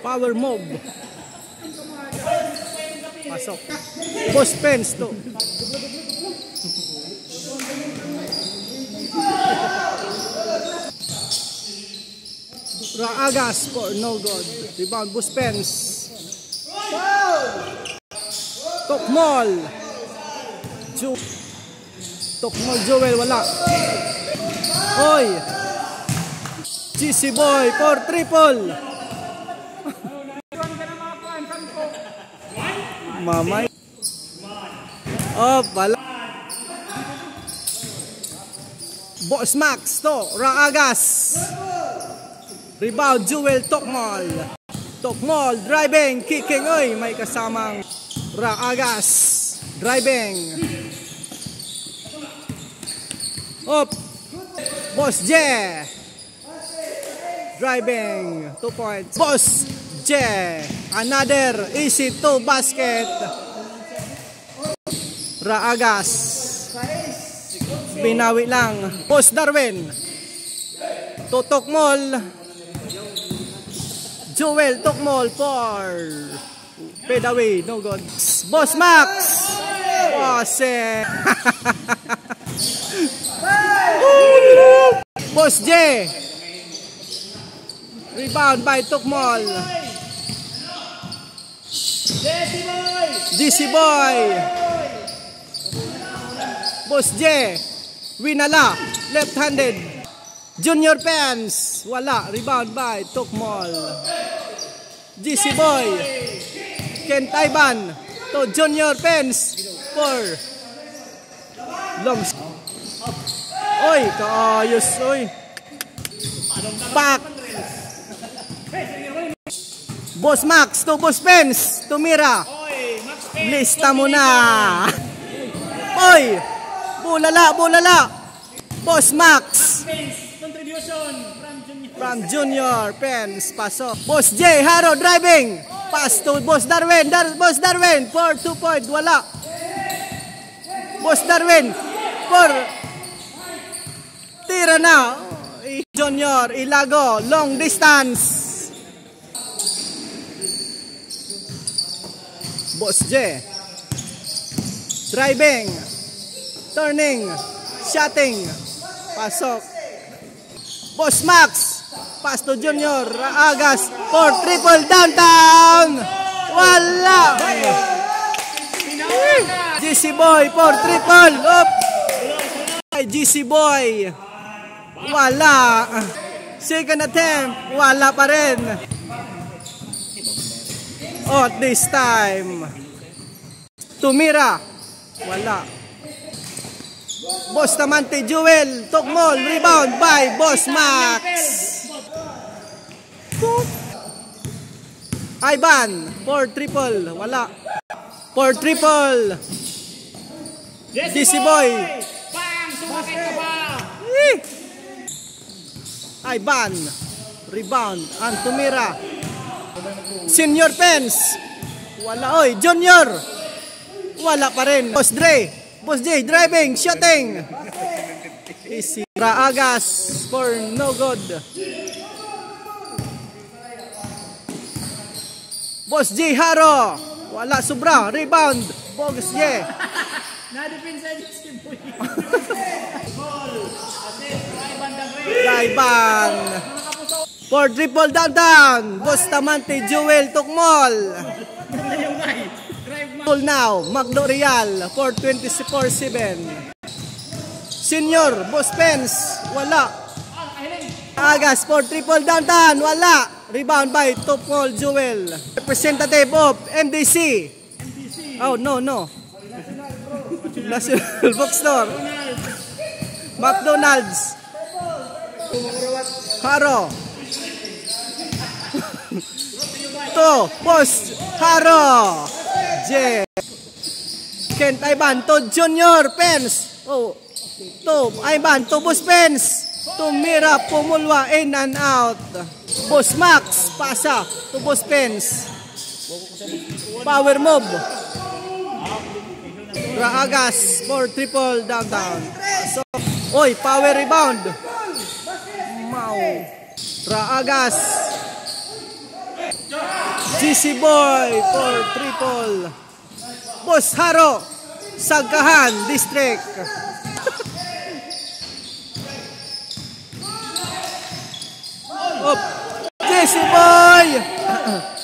Power move. Pasok. Boss Pence to. Raagas for no good. Rebound Boss Pence. Tokmol. Tokmol Joel wala. Oy. GC Boy for triple. Mamay. Oh, wala. Boss Max to. Raagas. Rebound Joel Tokmol. Tokmol driving, kicking. Oy, may kasamang Raagas. Driving. Up. Boss J. Driving. 2 points. Boss J. Another easy 2 basket. Raagas. Binawi lang. Boss Darwin. Tokmol. Joel Tokmol for fade away, no good. Boss Max. Boss Boss J. Rebound by Tokmol. GC Boy. Boss J. Winala. Left-handed. Junior Pence. Wala. Rebound by Tokmol. GC Boy. Ken Taiban. To Junior Pence. For long. Oy, kaayos. Oy. Back. Boss Max to Boss Pence. Tumira. Lista mo na. Oy. Bulala, bulala. Boss Max. Contribution from Junior Pence. Pasok. Boss J. Haro driving. Pass to Boss Darwin. Boss Darwin for 2 point. Wala. Boss Darwin for tira na. Junior Ilago. Long distance. Boss J. Driving. Turning. Shooting. Pasok. Boss Max. Pass to Junior. Raagas for triple downtown. Wala. GC Boy for triple. Up. GC Boy. Wala. Second attempt. Wala pa rin. Oh, this time. Tumira. Wala. Boss Tamante Joel Tokmol. Rebound by Boss Max. Ivan for triple. Wala. For triple. DC Boy. Ivan. Rebound. And Tumira. Senior Pence. Wala. Oy, Junior. Wala pa rin. Boss Dre. Boss J driving, shooting. Easy. Raagas for no good. Boss J Haro. Wala sobra. Rebound. Boss J. Na-depensa si Boy. Ivan. For triple downtown. Boss Tamante Joel Tokmol. Now, Magno Real for 24-7. Senior, Boss Pence, wala. Agas for triple downtown, wala. Rebound by Tokmol Joel. Representative of MDC. Oh, no. National Bookstore. McDonald's. Haro. To, Boss Haro. J. Ken Ivan to Junior Pence. Oh, to Ivan to Boss Pence. Tumira Pumulwa in and out. Boss Max pasa to Boss Pence. Power move. Raagas for triple downtown. So, oy, power rebound. Mau. Raagas. GC Boy for triple. Boss Haro, Sagkahan District. Up. GC Boy.